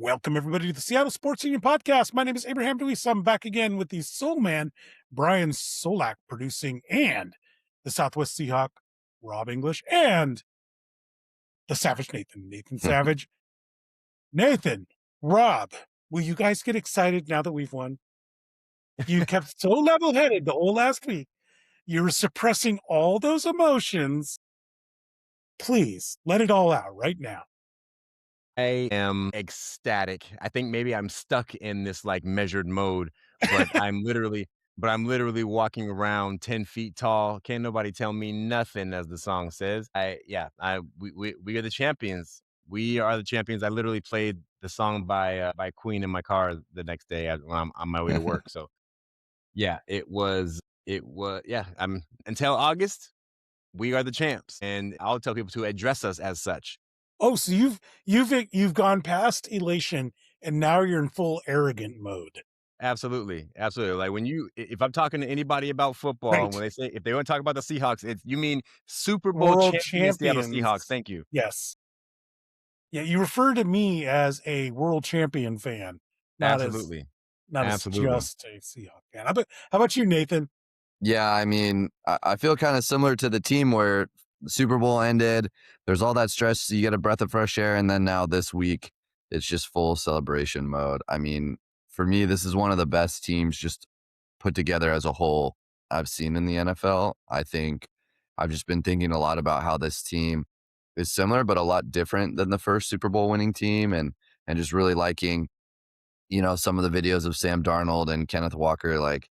Welcome, everybody, to the Seattle Sports Union podcast. My name is Abraham DeWeese. I'm back again with the Soul Man, Brian Solak, producing, and the Southwest Seahawk, Rob English, and the Savage Nathan Savage. Nathan, Rob, will you guys get excited now that we've won? You kept so level-headed the whole last week. You were suppressing all those emotions. Please, let it all out right now. I am ecstatic. I think maybe I'm stuck in this like measured mode, but I'm literally walking around 10 feet tall. Can't nobody tell me nothing, as the song says. We are the champions. We are the champions. I literally played the song by Queen in my car the next day when I'm on my way to work. So yeah, yeah. I'm until August, we are the champs. And I'll tell people to address us as such. Oh, so you've gone past elation and now you're in full arrogant mode. Absolutely, absolutely. Like if I'm talking to anybody about football, and Right. when if they want to talk about the Seahawks, you mean Super Bowl World champion Seattle Seahawks. champions. Thank you. Yes. Yeah, you refer to me as a world champion fan, not as Absolutely, not as absolutely. just a Seahawk fan. How about you, Nathan? Yeah, I mean, I feel kind of similar to the team where the Super Bowl ended. There's all that stress. You get a breath of fresh air. And then now this week, it's just full celebration mode. I mean, for me, this is one of the best teams just put together as a whole I've seen in the NFL. I think I've just been thinking a lot about how this team is similar, but a lot different than the first Super Bowl winning team. And just really liking, some of the videos of Sam Darnold and Kenneth Walker, like,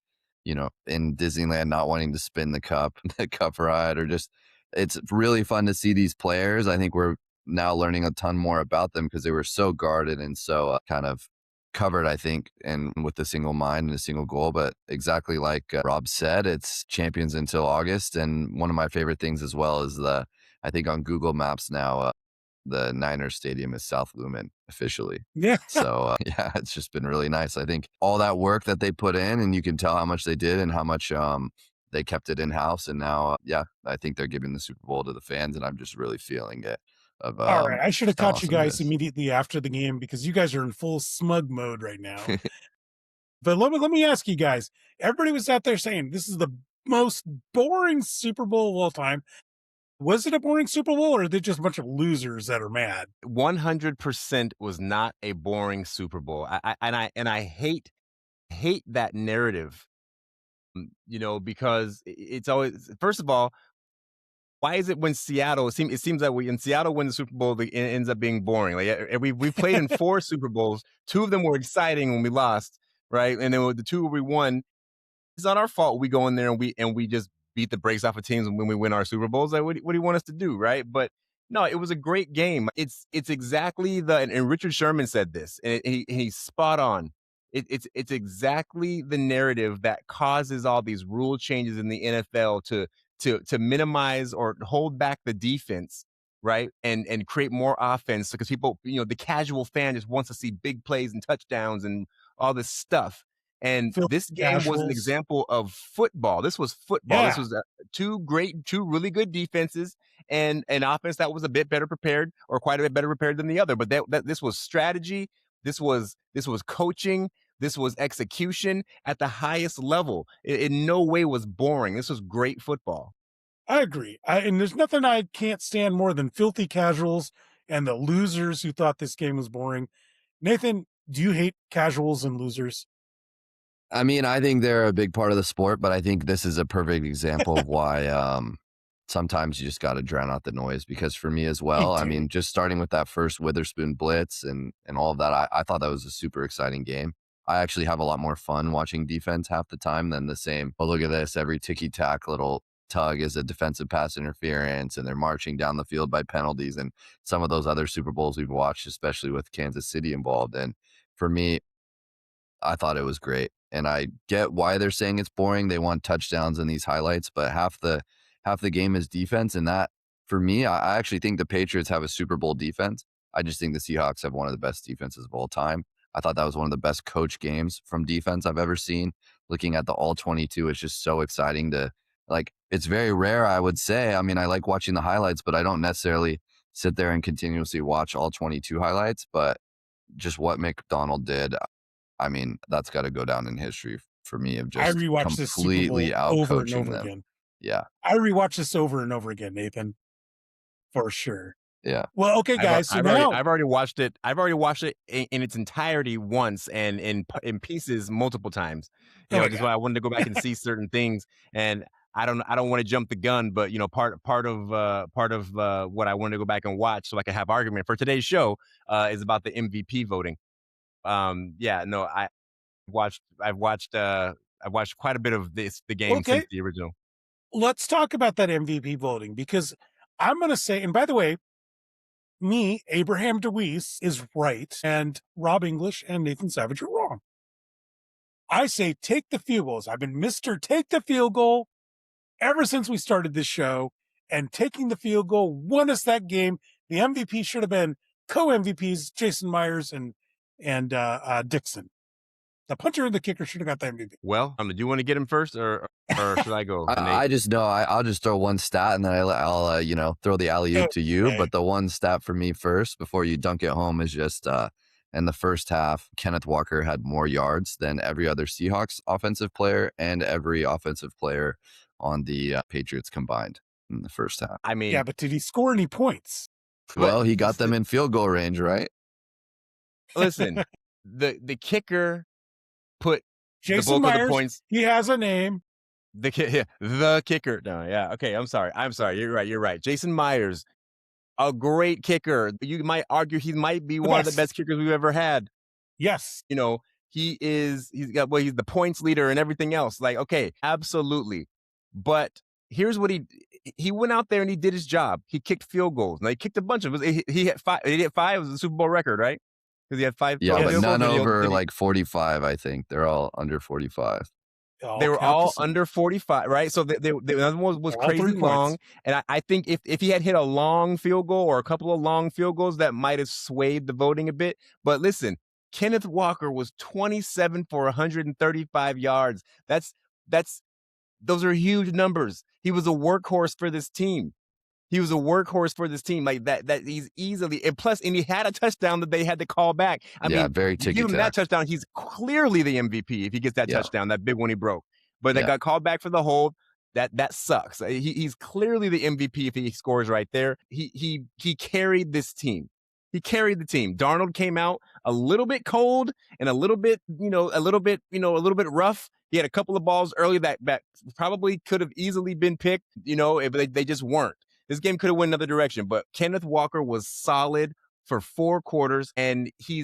in Disneyland, not wanting to spin the cup, the cup ride, or just, it's really fun to see these players. I think we're now learning a ton more about them because they were so guarded and so kind of covered, I think, and with a single mind and a single goal. But exactly like Rob said, it's champions until August. And one of my favorite things as well is I think on Google Maps now, the Niners stadium is South Lumen officially. Yeah. So yeah, it's just been really nice. I think all that work that they put in, and you can tell how much they did and how much they kept it in house. And now, yeah, I think they're giving the Super Bowl to the fans, and I'm just really feeling it. Of All right. I should have just how caught you awesome it guys is. immediately after the game because you guys are in full smug mode right now. But let me ask you guys. Everybody was out there saying this is the most boring Super Bowl of all time. Was it a boring Super Bowl, or are they just a bunch of losers that are mad? 100% was not a boring Super Bowl. I hate that narrative. Because it's always, first of all, why is it when Seattle? It seems that in Seattle win the Super Bowl, it ends up being boring. Like we played in 4 Super Bowls. 2 of them were exciting when we lost, right? And then with the 2 we won, it's not our fault. We go in there and we just beat the brakes off of teams when we win our Super Bowls. Like, what do you want us to do, right? But no, it was a great game. It's exactly and Richard Sherman said this, and he's spot on. It's exactly the narrative that causes all these rule changes in the NFL to minimize or hold back the defense, right? And create more offense because people, the casual fan just wants to see big plays and touchdowns and all this stuff. And Filthy this game was an casuals. example of football. This was football. Yeah. This was two really good defenses and an offense that was a bit better prepared, or quite a bit better prepared than the other. But this was strategy. This was coaching. This was execution at the highest level. It in no way was boring. This was great football. I agree. And there's nothing I can't stand more than filthy casuals and the losers who thought this game was boring. Nathan, do you hate casuals and losers? I mean, I think they're a big part of the sport, but I think this is a perfect example of why sometimes you just got to drown out the noise. Because for me as well, I mean, just starting with that first Witherspoon blitz and all of that, I thought that was a super exciting game. I actually have a lot more fun watching defense half the time than the same. Oh, look at this. Every ticky-tack little tug is a defensive pass interference, and they're marching down the field by penalties. And some of those other Super Bowls we've watched, especially with Kansas City involved. And for me, I thought it was great. And I get why they're saying it's boring. They want touchdowns in these highlights, but half the game is defense. And that, for me, I actually think the Patriots have a Super Bowl defense. I just think the Seahawks have one of the best defenses of all time. I thought that was one of the best coach games from defense I've ever seen. Looking at the all 22, it's just so exciting to, like, it's very rare, I would say. I mean, I like watching the highlights, but I don't necessarily sit there and continuously watch all 22 highlights. But just what McDonald did, I mean, that's got to go down in history for me of I just rewatched this Super Bowl completely over and outcoaching over them. again. Yeah. I rewatched this over and over again, Nathan, for sure. Yeah. Well, okay, guys. I've already watched it. I've already watched it in its entirety once and in pieces multiple times. You Oh know, my just God. why I wanted to go back and see certain things. And I don't want to jump the gun, but you know, part of what I wanted to go back and watch so I could have argument for today's show is about the MVP voting. Yeah, no, I've watched quite a bit of the game Okay. since the original. Let's talk about that MVP voting, because I'm going to say, and by the way, me, Abraham DeWeese, is right, and Rob English and Nathan Savage are wrong. I say take the field goals. I've been Mr. Take the Field Goal ever since we started this show, and taking the field goal won us that game. The MVP should have been co-MVPs, Jason Myers and Dixon. The punter and the kicker should have got the MVP. Well, do you want to get him first, or should I go? I just know I'll just throw one stat and then I'll you know, throw the alley oop to you. Okay. But the one stat for me first before you dunk it home is just in the first half, Kenneth Walker had more yards than every other Seahawks offensive player and every offensive player on the Patriots combined in the first half. I mean, Yeah, but did he score any points? Well, he got them in field goal range, right? listen, the kicker put Jason the bulk Myers, of the points. he has a name. The kicker. No, yeah, okay. I'm sorry. You're right. Jason Myers, a great kicker. You might argue he might be one of the best kickers we've ever had. Yes. You know, he's the points leader and everything else. Like, okay, absolutely. But here's what he went out there and he did his job. He kicked field goals. Now he kicked a bunch of them. He hit 5. He hit 5. It was the Super Bowl record, right? Because he had 5. Yeah, but field none goals. over like 45. I think they're all under 45. They were all under 45, right? So the other one was crazy long. And I think if he had hit a long field goal or a couple of long field goals, that might have swayed the voting a bit. But listen, Kenneth Walker was 27 for 135 yards. Those are huge numbers. He was a workhorse for this team. Like that he's easily, and plus, and he had a touchdown that they had to call back. I mean, very you give him that touchdown, he's clearly the MVP if he gets that touchdown, that big one he broke. But they got called back for the hold. That sucks. He's clearly the MVP if he scores right there. He carried this team. He carried the team. Darnold came out a little bit cold and a little bit rough. He had a couple of balls early that probably could have easily been picked, but they just weren't. This game could have went another direction, but Kenneth Walker was solid for 4 quarters, and he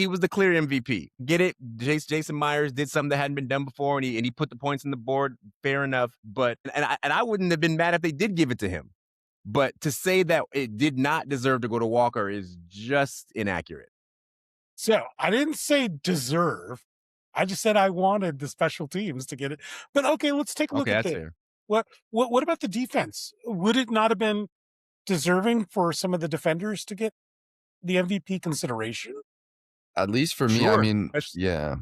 was the clear MVP. Get it? Jason Myers did something that hadn't been done before, and he put the points on the board. Fair enough, but I wouldn't have been mad if they did give it to him. But to say that it did not deserve to go to Walker is just inaccurate. So I didn't say deserve. I just said I wanted the special teams to get it. But okay, let's take a look at fair. What about the defense? Would it not have been deserving for some of the defenders to get the MVP consideration? At least for me, I mean, yeah.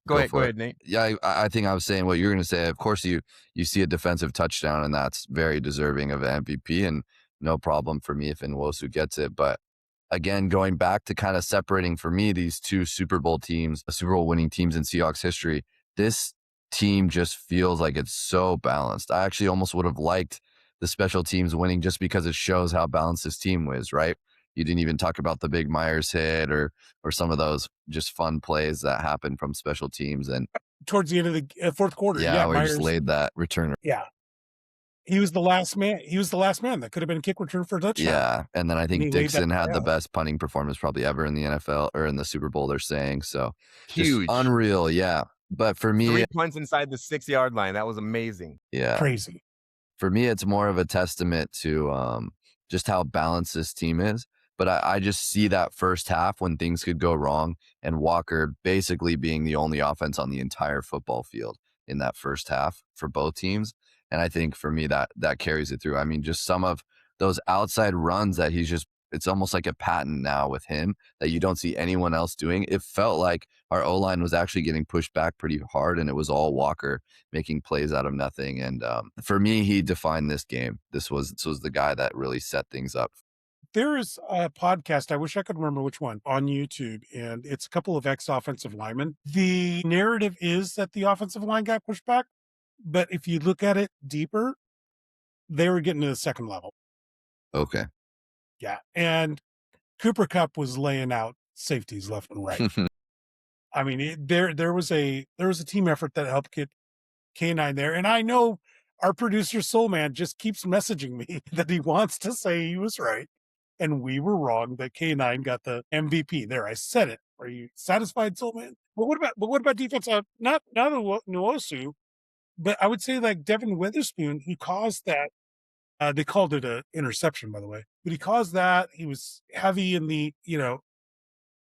Go ahead, Nate. Yeah, I think I was saying what you're going to say. Of course, you see a defensive touchdown, and that's very deserving of MVP, and no problem for me if Nwosu gets it. But again, going back to kind of separating for me these two Super Bowl winning teams in Seahawks history, this team just feels like it's so balanced. I actually almost would have liked the special teams winning just because it shows how balanced this team was, right? You didn't even talk about the big Myers hit or some of those just fun plays that happened from special teams. And towards the end of the fourth quarter, where Myers he just laid that return. Yeah. He was the last man. That could have been a kick return for a touchdown. Yeah, and then I think Dixon had the best punting performance probably ever in the NFL or in the Super Bowl, they're saying. So huge. Unreal, yeah. But for me, 3 punts inside the 6-yard line. That was amazing. Yeah. Crazy. For me, it's more of a testament to just how balanced this team is. But I just see that first half when things could go wrong and Walker basically being the only offense on the entire football field in that first half for both teams. And I think for me that carries it through. I mean, just some of those outside runs that it's almost like a patent now with him that you don't see anyone else doing. It felt like our O-line was actually getting pushed back pretty hard, and it was all Walker making plays out of nothing. And for me, he defined this game. This was the guy that really set things up. there is a podcast, I wish I could remember which one, on YouTube, and it's a couple of ex-offensive linemen. The narrative is that the offensive line got pushed back, but if you look at it deeper, they were getting to the second level. Okay. Yeah. And Cooper Kupp was laying out safeties left and right. I mean, there was a team effort that helped get K9 there. And I know our producer Soul Man just keeps messaging me that he wants to say he was right and we were wrong, that K9 got the MVP. There, I said it. Are you satisfied, Soul Man? But what about defense? Not Nwosu, but I would say like Devin Witherspoon, he caused that. They called it an interception, by the way, but he caused that. He was heavy in the,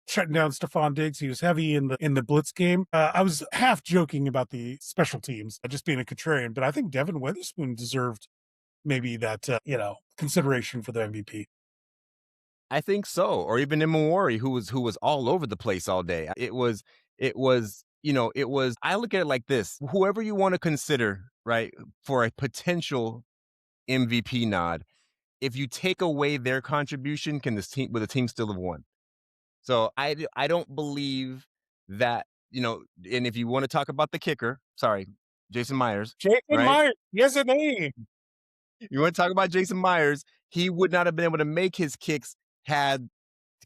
shutting down Stephon Diggs. He was heavy in the blitz game. I was half joking about the special teams, just being a contrarian, but I think Devin Witherspoon deserved maybe that, consideration for the MVP. I think so. Or even Imawari, who was all over the place all day. It was, I look at it like this. Whoever you want to consider, right, for a potential MVP nod, if you take away their contribution, will the team still have won? So I don't believe that, and if you want to talk about the kicker, sorry, Jason Myers. Myers, yes, a name. You want to talk about Jason Myers, he would not have been able to make his kicks had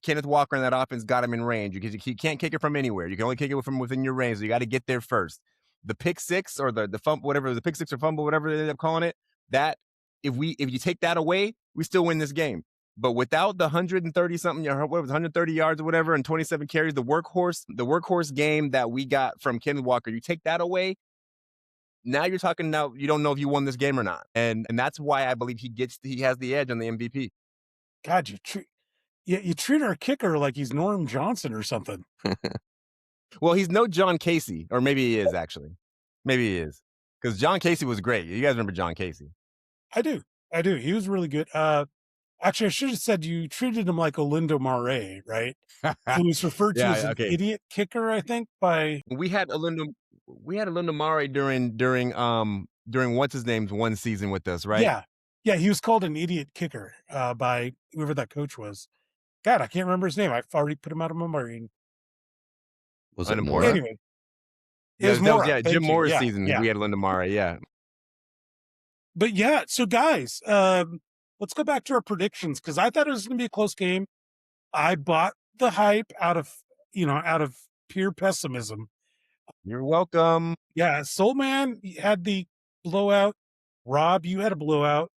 Kenneth Walker in that offense got him in range. Because you can't kick it from anywhere. You can only kick it from within your range. So you got to get there first. The pick six or the fumble, whatever, the pick six or fumble, whatever they end up calling it, that if you take that away, we still win this game. But without the 130 something, 130 yards or whatever, and 27 carries, the workhorse game that we got from Kenneth Walker, you take that away, now you're talking, now you don't know if you won this game or not. And that's why I believe he has the edge on the MVP. God, you treat our kicker like he's Norm Johnson or something. Well, he's no John Casey, or maybe he is actually. Maybe he is, because John Casey was great. You guys remember John Casey? I do. He was really good. Actually, I should have said you treated him like Olindo Mare, right? Who was referred to as an idiot kicker, I think. We had Olindo Mare during what's his name's one season with us, right? Yeah, he was called an idiot kicker by whoever that coach was. God, I can't remember his name. I've already put him out of my mind. Was it Mora? Anyway, it was Mora. Jim Mora's season. We had Olindo Mare, yeah. But yeah, so guys, let's go back to our predictions, because I thought it was going to be a close game. I bought the hype out of pure pessimism. You're welcome. Yeah, Soul Man had the blowout. Rob, you had a blowout.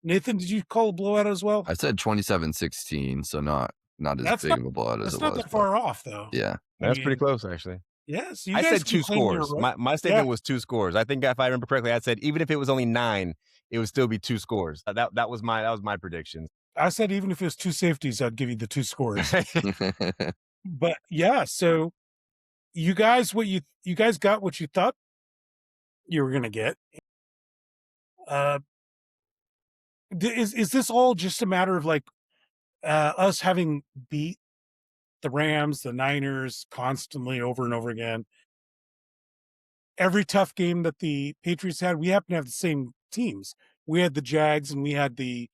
Nathan, did you call a blowout as well? I said 27-16, so not as big of a blowout as it was. That's not that far off, though. Yeah. That's pretty close, actually. Yes. I said 2 scores. My statement was 2 scores. I think if I remember correctly, I said even if it was only 9, it would still be 2 scores. That was my prediction. I said even if it was 2 safeties, I'd give you the 2 scores. But yeah, so you guys got what you thought you were gonna get. Is this all just a matter of like us having beat the Rams, the Niners constantly over and over again? Every tough game that the Patriots had, we happen to have the same teams. We had the Jags and we had the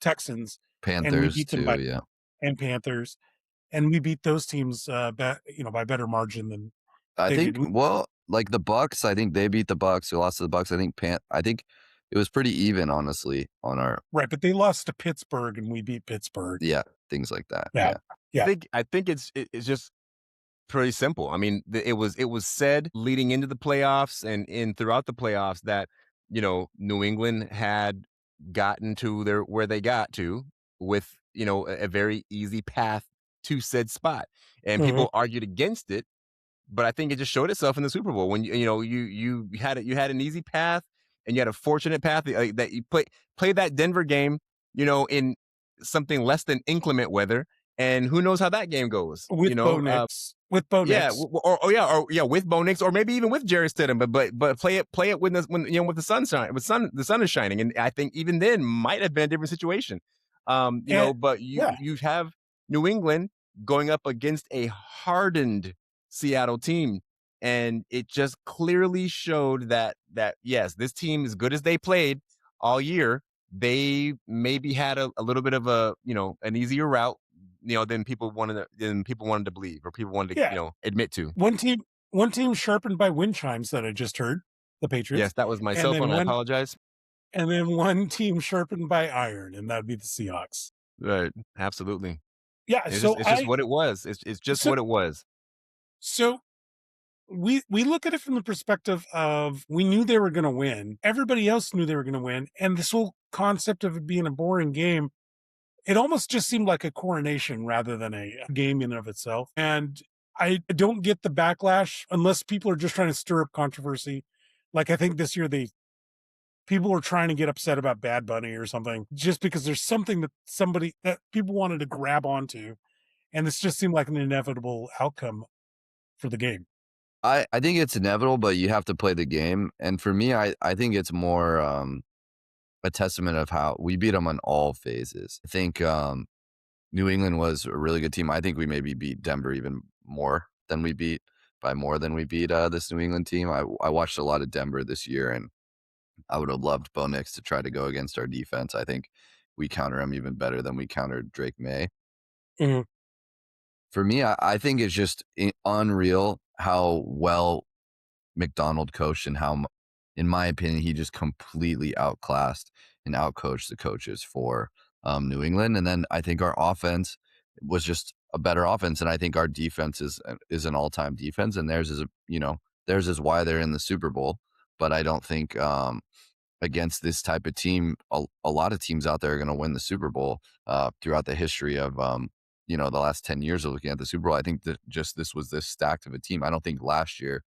Texans, Panthers, and we beat them too, and Panthers, and we beat those teams by better margin than I think. Well, like the Bucks, I think they beat the Bucks. We lost to the Bucks. I think it was pretty even, honestly, on our right. But they lost to Pittsburgh, and we beat Pittsburgh. Yeah, things like that. Yeah. I think it's just pretty simple. I mean, it was said leading into the playoffs and throughout the playoffs that New England had gotten to where they got to with a very easy path to said spot, and people argued against it. But I think it just showed itself in the Super Bowl when you had an easy path and you had a fortunate path that you play that Denver game, in something less than inclement weather, and who knows how that game goes with Bo Nix. With Bo Nix. With Bo Nix, or maybe even with Jarrett Stidham, but play it when with the sunshine, the sun is shining, and I think even then might have been a different situation. But you have New England going up against a hardened Seattle team, and it just clearly showed that yes, this team, as good as they played all year, they maybe had a little bit of a, an easier route, than people wanted to believe, or people wanted to, Yeah. admit to. One team sharpened by wind chimes that I just heard, the Patriots. Yes, that was my And cell then phone. I one apologize. and then one team sharpened by iron, and that'd be the Seahawks. Right. Absolutely. Yeah, It's just what it was. It's just so what it was. so we look at it from the perspective of, we knew they were going to win. Everybody else knew they were going to win, and this whole concept of it being a boring game, it almost just seemed like a coronation rather than a game in and of itself. And I don't get the backlash unless people are just trying to stir up controversy. Like, I think this year people were trying to get upset about Bad Bunny or something, just because there's something that people wanted to grab onto, and this just seemed like an inevitable outcome for the game. I think it's inevitable, but you have to play the game. And for me, I think it's more a testament of how we beat them on all phases. I think New England was a really good team. I think we maybe beat Denver even more than we beat this New England team. I watched a lot of Denver this year, and I would have loved Bo Nix to try to go against our defense. I think we counter him even better than we countered Drake May. Mhm. For me, I think it's just unreal how well McDonald coached, and how, in my opinion, he just completely outclassed and outcoached the coaches for New England. And then I think our offense was just a better offense, and I think our defense is an all-time defense, and theirs is why they're in the Super Bowl. But I don't think against this type of team, a lot of teams out there are going to win the Super Bowl throughout the history of the last 10 years of looking at the Super Bowl. I think that just this was this stacked of a team. I don't think last year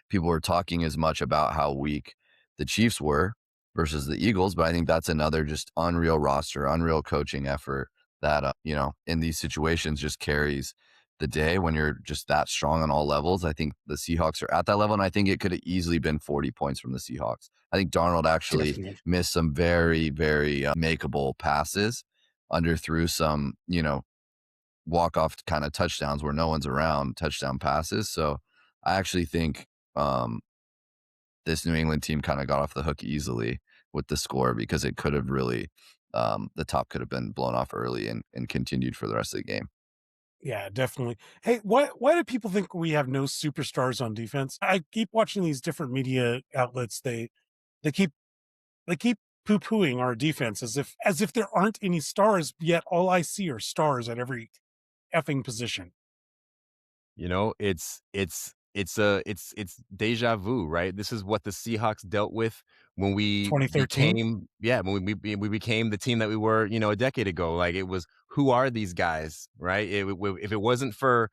people were talking as much about how weak the Chiefs were versus the Eagles, but I think that's another just unreal roster, unreal coaching effort that, in these situations just carries the day when you're just that strong on all levels. I think the Seahawks are at that level, and I think it could have easily been 40 points from the Seahawks. I think Darnold actually Definitely. missed some very, very makeable passes, underthrew some, walk-off kind of touchdowns where no one's around, touchdown passes. So I actually think this New England team kind of got off the hook easily with the score, because it could have really, the top could have been blown off early and continued for the rest of the game. Yeah, definitely. Hey, why do people think we have no superstars on defense? I keep watching these different media outlets. They keep poo-pooing our defense as if there aren't any stars, yet all I see are stars at every effing position. It's deja vu, right? This is what the Seahawks dealt with when we 2013. became, when we became the team that we were, a decade ago. Like, it was, who are these guys, right? If it wasn't for,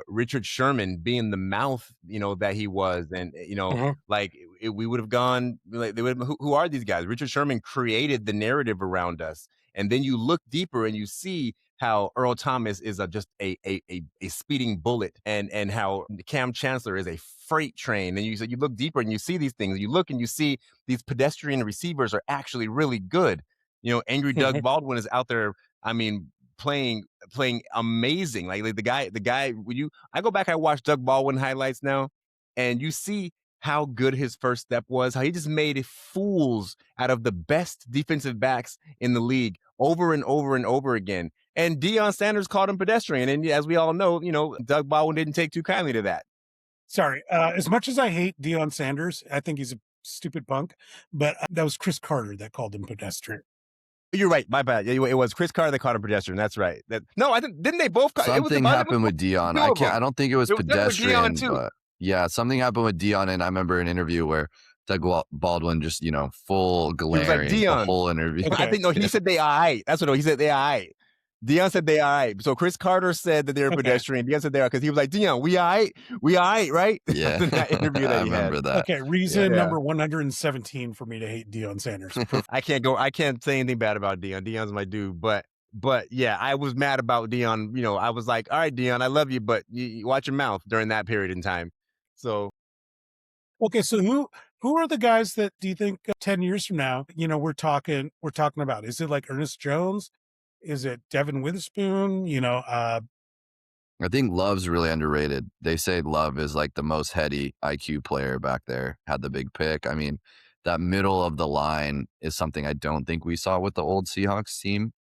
Richard Sherman being the mouth, that he was, and Mhm. like, we would have gone, like, they would have, who are these guys? Richard Sherman created the narrative around us, and then you look deeper and you see how Earl Thomas is just a speeding bullet, and how Cam Chancellor is a freight train. And you look deeper and you see these things. You look and you see these pedestrian receivers are actually really good. Angry Doug Baldwin is out there. I mean, playing amazing. Like the guy. I go back, I watch Doug Baldwin highlights now, and you see how good his first step was, how he just made fools out of the best defensive backs in the league over and over and over again. And Deion Sanders called him pedestrian. And as we all know, Doug Baldwin didn't take too kindly to that. Sorry. As much as I hate Deion Sanders, I think he's a stupid punk, but that was Chris Carter that called him pedestrian. You're right. My bad. Yeah, it was Chris Carter that called him pedestrian. That's right. No, I think, didn't they both call Something happened with Dion. I don't think it was pedestrian, but yeah, something happened with Dion. And I remember an interview where Doug Baldwin just, full glaring the whole interview. Okay. I think, no, he said they all right. That's what he said, they all right. Dion said they all right. So Chris Carter said that they're pedestrian. Dion said they are, because he was like, Dion, we all right, right? Yeah. That interview that I remember that. Okay, reason number 117 for me to hate Deion Sanders. I can't say anything bad about Dion. Dion's my dude, but yeah, I was mad about Dion. I was like, all right, Dion, I love you, but you watch your mouth during that period in time. So, okay, so who are the guys that do you think 10 years from now, we're talking about? Is it like Ernest Jones? Is it Devin Witherspoon? I think Love's really underrated. They say Love is like the most heady IQ player back there, had the big pick. I mean, that middle of the line is something I don't think we saw with the old Seahawks team,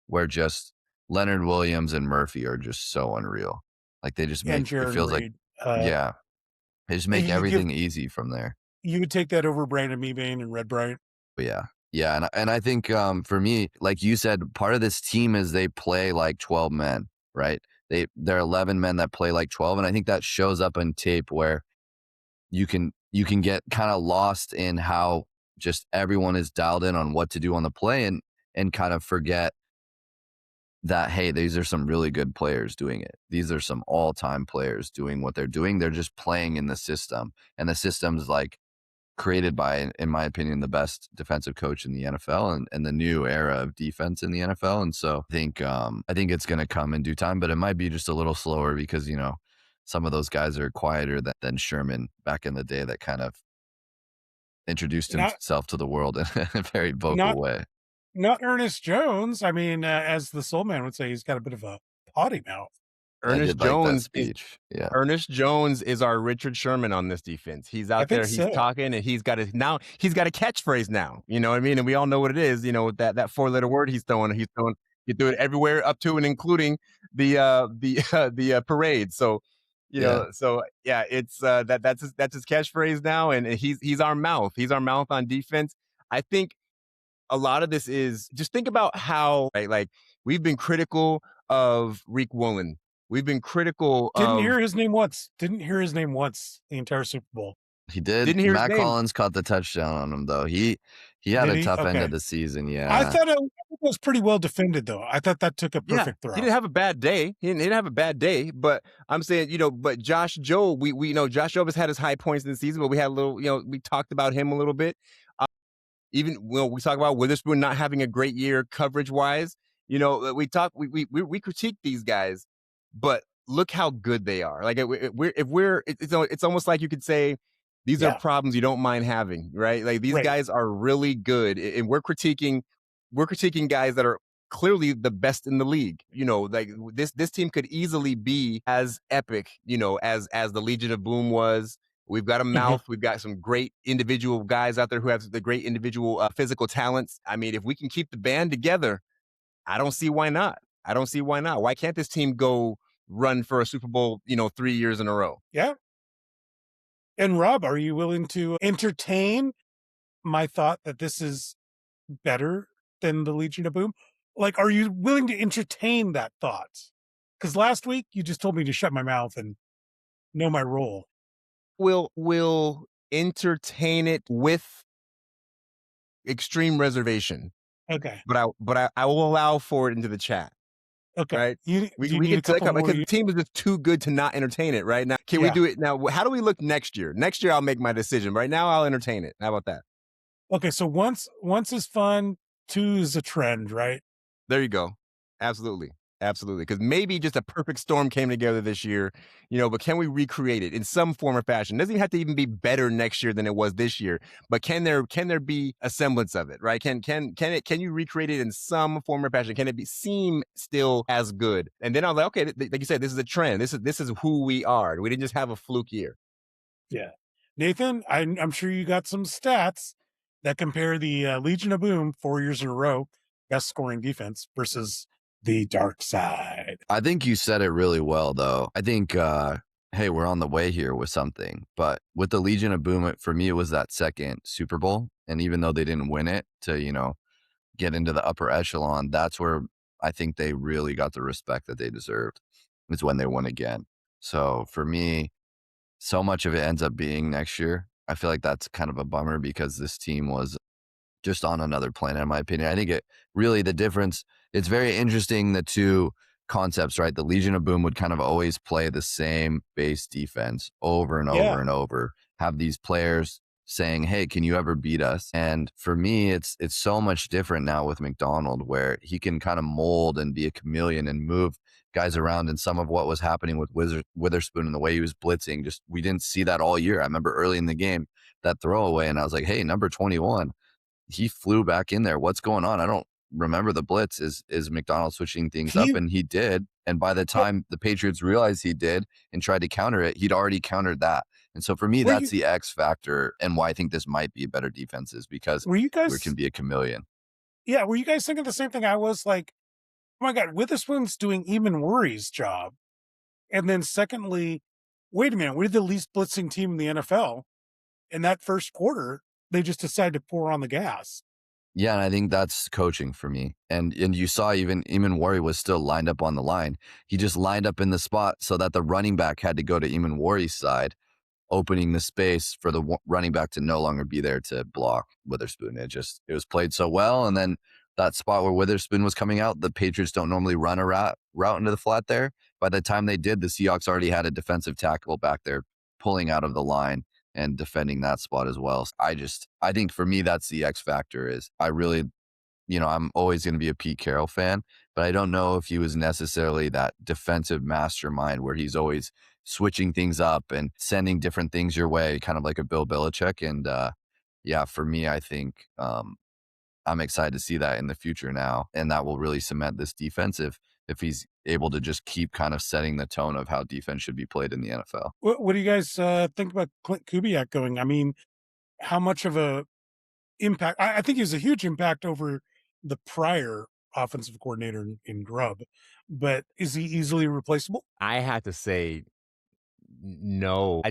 where just Leonard Williams and Murphy are just so unreal. Like they just and make it Jaron feels like, Reed. yeah, they just make everything easy from there. You would take that over Brandon Meebane and Red Bryant. But yeah, and I think for me, like you said, part of this team is they play like 12 men, right? They're 11 men that play like 12, and I think that shows up on tape where you can get kind of lost in how just everyone is dialed in on what to do on the play and kind of forget that, hey, these are some really good players doing it. These are some all-time players doing what they're doing. They're just playing in the system, and the system's like created by, in my opinion, the best defensive coach in the NFL and the new era of defense in the NFL. And so I think it's going to come in due time, but it might be just a little slower because, some of those guys are quieter than Sherman back in the day that kind of introduced himself to the world in a very vocal way. Not Ernest Jones. I mean, as the soul man would say, he's got a bit of a potty mouth. Ernest Jones, yeah. Ernest Jones is our Richard Sherman on this defense. He's out there, he's talking, and he's got a catchphrase now. You know what I mean? And we all know what it is. That 4-letter word he's throwing. You do it everywhere, up to and including the parade. So, it's that's his catchphrase now, and he's our mouth. He's our mouth on defense. I think a lot of this is just think about how like we've been critical of Reek Woolen. We've been critical. Didn't hear his name once the entire Super Bowl. He did. Didn't hear Matt Collins caught the touchdown on him though. He had a tough end of the season. Yeah, I thought it was pretty well defended though. I thought that took a perfect throw. He didn't have a bad day. He didn't have a bad day. But I'm saying, but Josh Jobe, we know Josh Jobe has had his high points in the season, but we had a little, we talked about him a little bit. Even we talk about Witherspoon not having a great year coverage wise. We critique these guys, but look how good they are. Like it's almost like you could say these are problems you don't mind having, right? Like these guys are really good, and we're critiquing guys that are clearly the best in the league. Like this team could easily be as epic, as the Legion of Boom was. We've got a mouth. We've got some great individual guys out there who have the great individual physical talents. I mean, if we can keep the band together, I don't see why not. Why can't this team go run for a Super Bowl, 3 years in a row? Yeah. And Rob, are you willing to entertain my thought that this is better than the Legion of Boom? Like, are you willing to entertain that thought? Because last week you just told me to shut my mouth and know my role. We'll entertain it with extreme reservation. Okay. But I will allow for it into the chat. Okay. Right. We can click on because the team is just too good to not entertain it right now. Can we do it now? How do we look next year? Next year I'll make my decision. Right now I'll entertain it. How about that? Okay, so once is fun, 2 is a trend, right? There you go. Absolutely. Because maybe just a perfect storm came together this year, but can we recreate it in some form or fashion? It doesn't even have to even be better next year than it was this year, but can there be a semblance of it, right? Can you recreate it in some form or fashion? Can it seem still as good? And then I was like, okay, like you said, this is a trend. This is who we are. We didn't just have a fluke year. Yeah. Nathan, I'm sure you got some stats that compare the Legion of Boom 4 years in a row, best scoring defense versus the dark side. I think you said it really well, though. I think, hey, we're on the way here with something. But with the Legion of Boom, for me, it was that second Super Bowl. And even though they didn't win it to, get into the upper echelon, that's where I think they really got the respect that they deserved. It's when they won again. So for me, so much of it ends up being next year. I feel like that's kind of a bummer because this team was just on another planet, in my opinion. I think the difference, it's very interesting, the two concepts, right? The Legion of Boom would kind of always play the same base defense over and over and over, have these players saying, hey, can you ever beat us? And for me, it's so much different now with McDonald, where he can kind of mold and be a chameleon and move guys around. And some of what was happening with Witherspoon and the way he was blitzing, just we didn't see that all year. I remember early in the game, that throwaway, and I was like, hey, number 21, he flew back in there. What's going on? I don't remember the blitz. Is McDonald switching things up? And he did. And by the time the Patriots realized he did and tried to counter it, he'd already countered that. And so for me, Were that's you the X factor and why I think this might be a better defense is because were you we can guys be a chameleon. yeah, were you guys thinking the same thing I was? Like, oh my God, Witherspoon's doing Eamon Worry's job. And then secondly, wait a minute, we're the least blitzing team in the NFL. In that first quarter, they just decided to pour on the gas. Yeah, and I think that's coaching for me. And you saw even Eamon Worry was still lined up on the line. He just lined up in the spot so that the running back had to go to Eamon Worry's side, opening the space for the running back to no longer be there to block Witherspoon. It was played so well. And then that spot where Witherspoon was coming out, the Patriots don't normally run a route into the flat there. By the time they did, the Seahawks already had a defensive tackle back there pulling out of the line and defending that spot as well. So I think for me, that's the X factor is I really, I'm always going to be a Pete Carroll fan, but I don't know if he was necessarily that defensive mastermind where he's always switching things up and sending different things your way, kind of like a Bill Belichick. And yeah, for me, I think I'm excited to see that in the future now, and that will really cement this defense if he's able to just keep kind of setting the tone of how defense should be played in the NFL. What do you guys think about Clint Kubiak going? I mean, how much of a impact? I think he was a huge impact over the prior offensive coordinator in Grubb, but is he easily replaceable? I have to say no.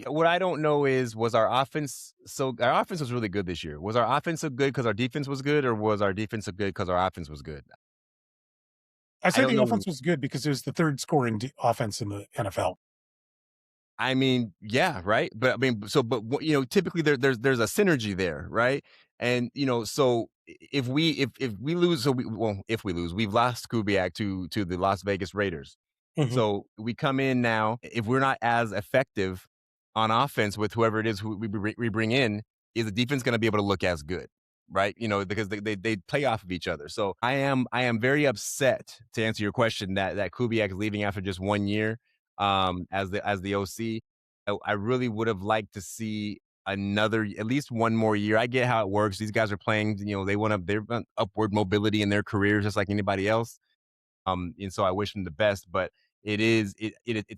What I don't know is was our offense our offense was really good this year. Was our offense so good because our defense was good, or was our defense so good because our offense was good? I I say don't the know. offense was good because it was the third scoring offense in the NFL. I mean, yeah, right. But I mean, typically there's a synergy there, right? And so if we lose, if we lose, we've lost Kubiak to the Las Vegas Raiders. Mhm. So we come in now. If we're not as effective on offense with whoever it is who we bring in, is the defense going to be able to look as good? Right, because they play off of each other. So I am very upset, to answer your question, that Kubiak is leaving after just 1 year as the OC. I really would have liked to see at least one more year. I get how it works. These guys are playing, they're upward mobility in their careers just like anybody else. And so I wish them the best, but it's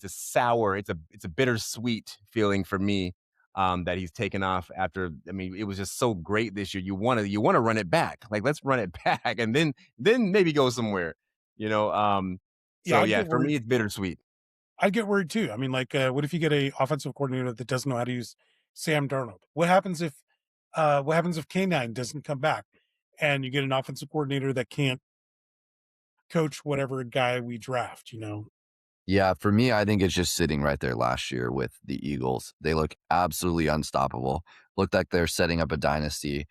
a sour, it's a bittersweet feeling for me. That he's taken off after. I mean, it was just so great this year. You want to run it back. Like, let's run it back, and then maybe go somewhere. You know. Yeah, So yeah, for me, it's bittersweet. I'd get worried too. I mean, like, what if you get a offensive coordinator that doesn't know how to use Sam Darnold? What happens if K9 doesn't come back, and you get an offensive coordinator that can't coach whatever guy we draft? Yeah, for me, I think it's just sitting right there last year with the Eagles. They look absolutely unstoppable. Looked like they're setting up a dynasty.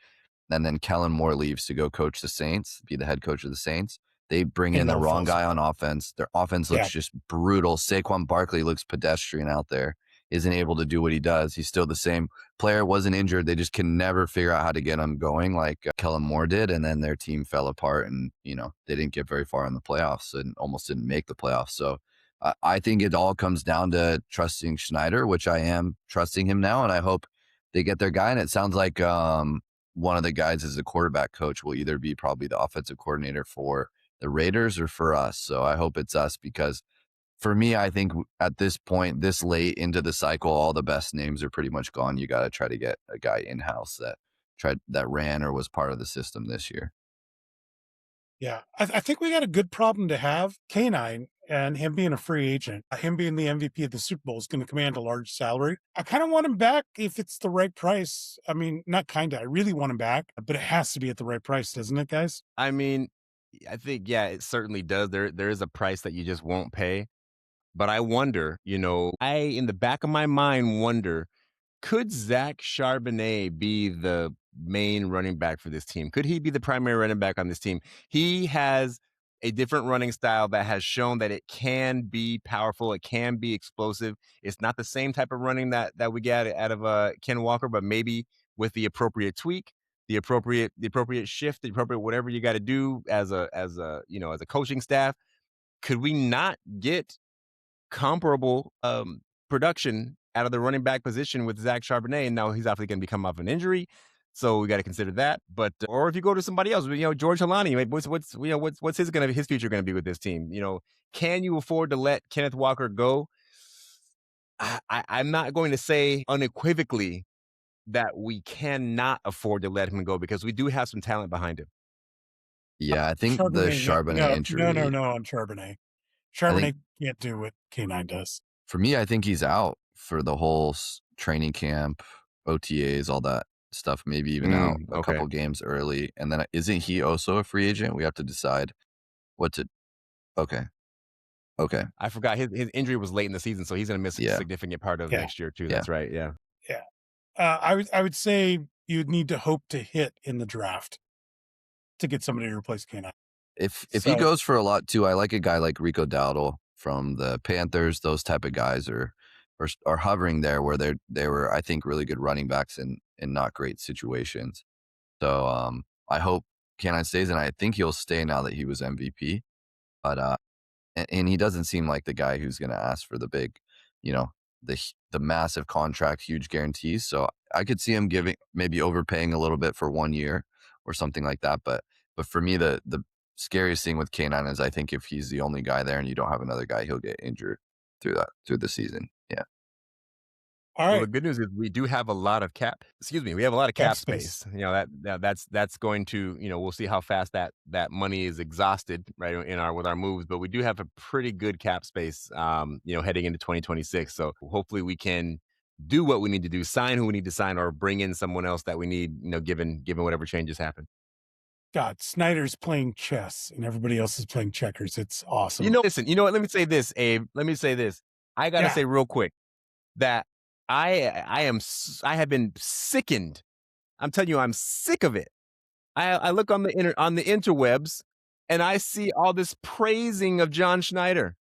And then Kellen Moore leaves to go coach the Saints, be the head coach of the Saints. They bring And in it the all wrong falls guy on apart. offense. Their offense Yeah, looks just brutal. Saquon Barkley looks pedestrian out there, isn't able to do what he does. He's still the same player, wasn't injured. They just can never figure out how to get him going like Kellen Moore did. And then their team fell apart and, they didn't get very far in the playoffs and almost didn't make the playoffs. So I think it all comes down to trusting Schneider, which I am trusting him now. And I hope they get their guy. And it sounds like one of the guys as the quarterback coach will either be probably the offensive coordinator for the Raiders or for us. So I hope it's us because for me, I think at this point, this late into the cycle, all the best names are pretty much gone. You got to try to get a guy in-house that ran or was part of the system this year. yeah. I think we got a good problem to have. K9 and him being a free agent, him being the MVP of the Super Bowl is going to command a large salary. I kind of want him back if it's the right price. I mean, not kind of. I really want him back, but it has to be at the right price, doesn't it, guys? I mean, I think, yeah, it certainly does. There is a price that you just won't pay. But I wonder, in the back of my mind, wonder, could Zach Charbonnet be the main running back for this team? Could he be the primary running back on this team? He has a different running style that has shown that it can be powerful. It can be explosive. It's not the same type of running that we get out of Ken Walker, but maybe with the appropriate tweak, the appropriate shift, the appropriate whatever you got to do as a coaching staff. Could we not get comparable production out of the running back position with Zach Charbonnet? And now he's obviously going to be coming off an injury, so we got to consider that. But or if you go to somebody else, George Halani, like, what's his future going to be with this team? Can you afford to let Kenneth Walker go? I'm not going to say unequivocally that we cannot afford to let him go because we do have some talent behind him. Yeah, I think the Charbonnet injury. No, on Charbonnet. I Charbonnet think can't do what K9 does. for me, I think he's out for the whole training camp, OTAs, all that stuff. Maybe even out a Okay. couple games early. And then isn't he also a free agent? We have to decide what to. Okay. I forgot his injury was late in the season, so he's going to miss a Yeah. significant part of Yeah. next year too. Yeah. That's right. Yeah. Yeah. I would say you'd need to hope to hit in the draft to get somebody to replace K9. If he goes for a lot too, I like a guy like Rico Dowdle from the Panthers. Those type of guys are hovering there where they were, I think, really good running backs in not great situations. So I hope K9 stays, and I think he'll stay now that he was MVP. But and he doesn't seem like the guy who's going to ask for the big, the massive contract, huge guarantees. So I could see him maybe overpaying a little bit for 1 year or something like that. But for me, the scariest thing with K9 is I think if he's the only guy there and you don't have another guy, he'll get injured through the season. Yeah. All right. Well, the good news is we do have a lot of cap. We have a lot of cap space. That's going to, we'll see how fast that money is exhausted, right, with our moves. But we do have a pretty good cap space, heading into 2026. So hopefully we can do what we need to do, sign who we need to sign, or bring in someone else that we need, given whatever changes happen. God, Snyder's playing chess and everybody else is playing checkers. It's awesome. Listen, you know what? Let me say this, Abe. Let me say this. I got to say real quick that I have been sickened. I'm telling you, I'm sick of it. I look on the interwebs and I see all this praising of John Schneider.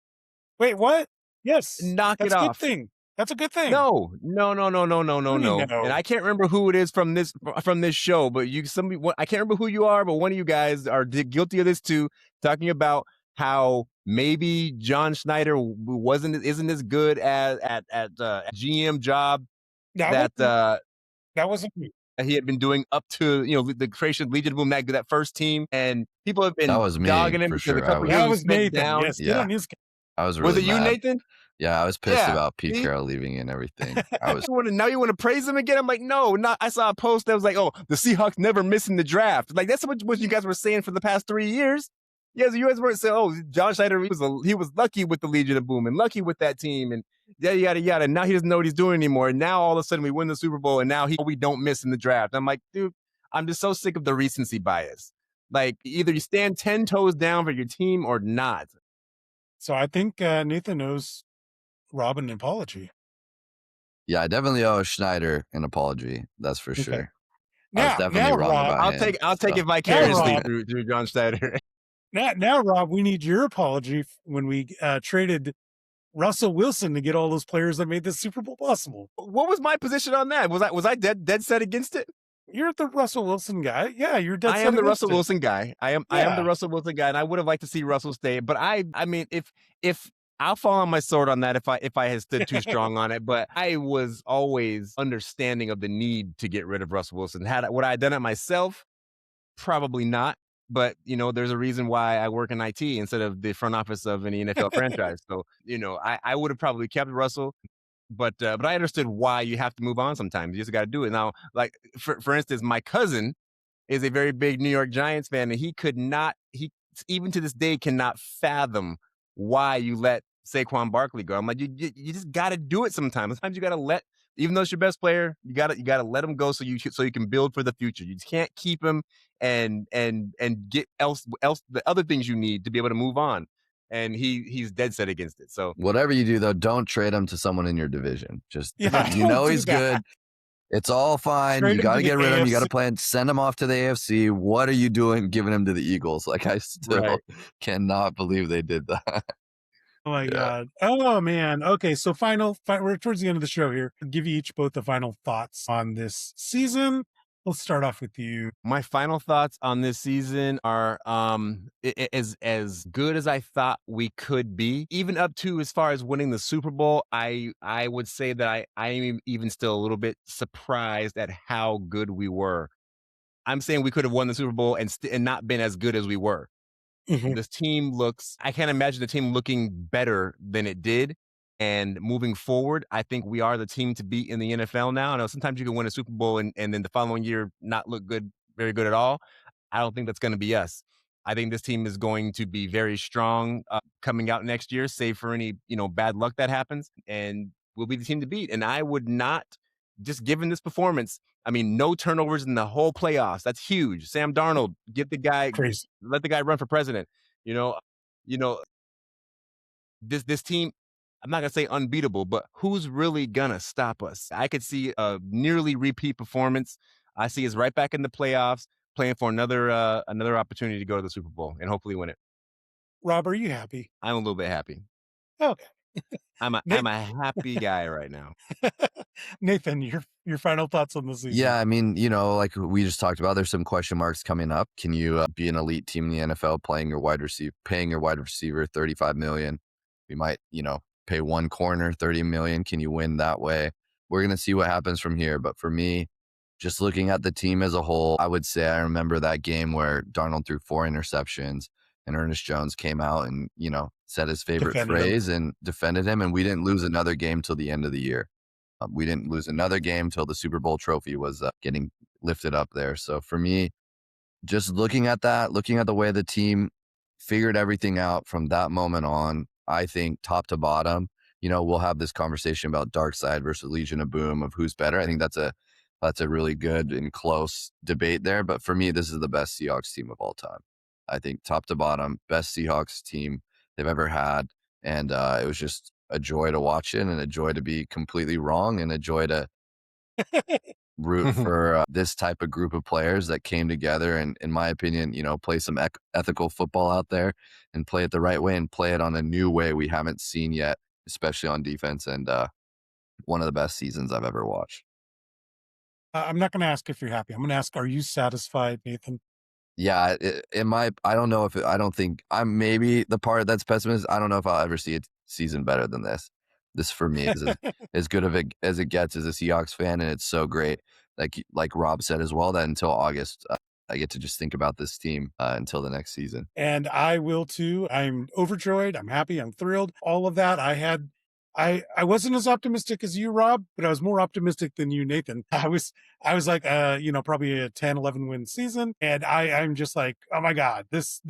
Wait, what? Yes. Knock it off. That's a good thing. That's a good thing. No. And I can't remember who it is from this show, but I can't remember who you are, but one of you guys are guilty of this too, talking about how maybe John Schneider isn't as good at GM job that wasn't me. He had been doing up to the creation of Legion of Boom, that first team, and people have been dogging him for because sure. a couple that years was Nathan. down. Yes, yeah. I was really was it mad. You, Nathan? Yeah, I was pissed about Pete Carroll leaving and everything. Now you want to praise him again? I'm like, no, not. I saw a post that was like, oh, the Seahawks never missing the draft. Like that's what you guys were saying for the past 3 years. Yes, you guys were saying, oh, John Schneider, he was lucky with the Legion of Boom and lucky with that team and yada yada yada. Now he doesn't know what he's doing anymore. And now all of a sudden we win the Super Bowl and now we don't miss in the draft. I'm like, dude, I'm just so sick of the recency bias. Like either you stand 10 toes down for your team or not. So I think Nathan owes Rob an apology. Yeah, I definitely owe Schneider an apology. That's for sure. Now, I was definitely wrong Rob, about him. I'll take it vicariously through John Schneider. Now, Rob, we need your apology when we traded Russell Wilson to get all those players that made this Super Bowl possible. What was my position on that? Was I dead set against it? You're the Russell Wilson guy. Yeah, you're dead set. I am the Russell Wilson guy. I am the Russell Wilson guy, and I would have liked to see Russell stay. But I mean, if I'll fall on my sword on that if I had stood too strong on it. But I was always understanding of the need to get rid of Russell Wilson. Would I have done it myself? Probably not. But, there's a reason why I work in IT instead of the front office of any NFL franchise. So, I would have probably kept Russell. But I understood why you have to move on sometimes. You just got to do it. Now, like, for instance, my cousin is a very big New York Giants fan, and he even to this day cannot fathom why you let Saquon Barkley go. I'm like, you just got to do it sometimes. Sometimes you got to even though it's your best player, you got to let him go so you can build for the future. You just can't keep him and get else the other things you need to be able to move on. And he's dead set against it. So whatever you do, though, don't trade him to someone in your division. Just he's good. It's all fine. You got to get rid of him. You got to send him off to the AFC. What are you doing giving him to the Eagles? Like, I still cannot believe they did that. Oh my God. Oh man. Okay. So we're towards the end of the show here. I'll give you each both the final thoughts on this season. Let's start off with you. My final thoughts on this season are as good as I thought we could be, even up to as far as winning the Super Bowl. I would say that I am even still a little bit surprised at how good we were. I'm saying we could have won the Super Bowl and not been as good as we were. Mm-hmm. This team I can't imagine the team looking better than it did. And moving forward, I think we are the team to beat in the NFL now. I know sometimes you can win a Super Bowl and then the following year not look good, very good at all. I don't think that's going to be us. I think this team is going to be very strong coming out next year, save for any bad luck that happens, and we'll be the team to beat. And I would not, just given this performance, I mean, no turnovers in the whole playoffs. That's huge. Sam Darnold, get the guy, Crazy. let the guy run for president. You know, you know, this team, I'm not gonna say unbeatable, but who's really gonna stop us? I could see a nearly repeat performance. I see us right back in the playoffs, playing for another opportunity to go to the Super Bowl and hopefully win it. Rob, are you happy? I'm a little bit happy. Okay. I'm Nate- a happy guy right now. Nathan, your final thoughts on the season? Yeah, I mean, like we just talked about, there's some question marks coming up. Can you be an elite team in the NFL paying your wide receiver $35 million? We might, pay one corner $30 million. Can you win that way? We're going to see what happens from here. But for me, just looking at the team as a whole, I would say I remember that game where Darnold threw 4 interceptions and Ernest Jones came out and, said his favorite phrase and defended him. And we didn't lose another game till the end of the year. We didn't lose another game till the Super Bowl trophy was getting lifted up there. So for me, just looking at the way the team figured everything out from that moment on, I think top to bottom, we'll have this conversation about Dark Side versus Legion of Boom of who's better. I think that's a really good and close debate there. But for me, this is the best Seahawks team of all time. I think top to bottom, best Seahawks team they've ever had. And it was just a joy to watch it and a joy to be completely wrong and a joy to root for this type of group of players that came together and, in my opinion, play some ethical football out there and play it the right way and play it on a new way we haven't seen yet, especially on defense. And one of the best seasons I've ever watched. I'm not going to ask if you're happy. I'm going to ask, are you satisfied, Nathan? Yeah, I don't know I don't think I'm maybe the part that's pessimist. I don't know if I'll ever see a season better than this. This for me is as good of as it gets as a Seahawks fan, and it's so great. Like Rob said as well, that until August, I get to just think about this team until the next season. And I will too. I'm overjoyed. I'm happy. I'm thrilled. All of that. I wasn't as optimistic as you, Rob, but I was more optimistic than you, Nathan. I was like, probably a 10, 11 win season. And I'm just like, oh my God, this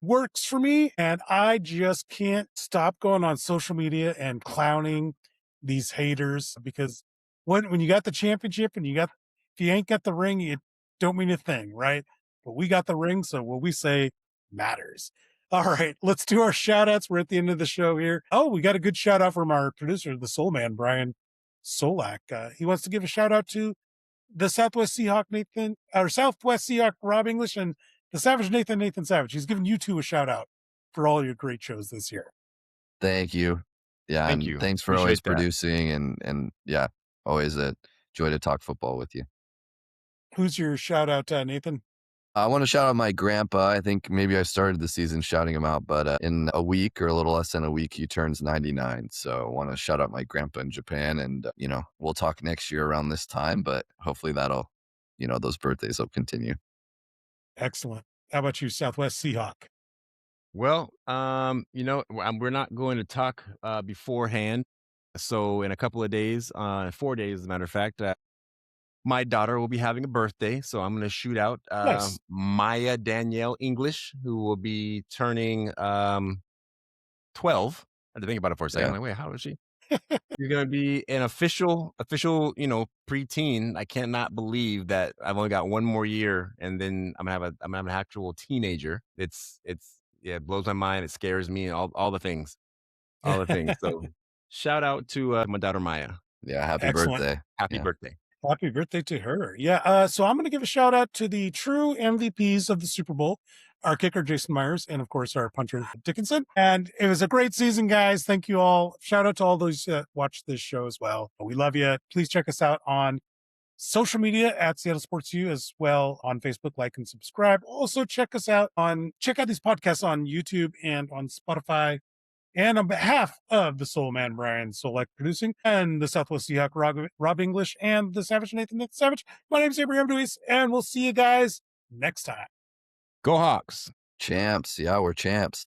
works for me. And I just can't stop going on social media and clowning these haters, because when you got the championship and if you ain't got the ring, it don't mean a thing, right? But we got the ring. So what we say matters. All right, let's do our shout outs. We're at the end of the show here. Oh, we got a good shout out from our producer, the Soul Man, Brian Solak. He wants to give a shout out to the Southwest Seahawk Southwest Seahawk Rob English and the Savage Nathan Savage. He's giving you two a shout out for all your great shows this year. Thank you. Yeah, Thank you. Thanks for always producing and yeah, always a joy to talk football with you. Who's your shout out, Nathan? I want to shout out my grandpa. I think maybe I started the season shouting him out, but in a week or a little less than a week, he turns 99. So I want to shout out my grandpa in Japan, and we'll talk next year around this time, but hopefully that'll, those birthdays will continue. Excellent. How about you, Southwest Seahawk? Well, we're not going to talk beforehand. So in a couple of days, 4 days, as a matter of fact, my daughter will be having a birthday, so I'm going to shoot out Nice. Maya Danielle English, who will be turning 12. I had to think about it for a second. Yeah. Like, wait, how is she? She's going to be an official, preteen. I cannot believe that I've only got one more year, and then I'm gonna have an actual teenager. It blows my mind. It scares me. All the things, So shout out to my daughter Maya. Yeah, happy Excellent. birthday. Happy birthday. Happy birthday to her. Yeah. So I'm going to give a shout out to the true MVPs of the Super Bowl, our kicker, Jason Myers, and of course, our punter, Dickinson. And it was a great season, guys. Thank you all. Shout out to all those that watch this show as well. We love you. Please check us out on social media at Seattle Sports U, as well on Facebook. Like and subscribe. Also check out these podcasts on YouTube and on Spotify. And on behalf of the Soul Man, Brian Solak producing, and the Southwest Seahawk, Rob English, and the Savage Nathan Savage, my name is Abraham DeWeese, and we'll see you guys next time. Go Hawks. Champs. Yeah, we're champs.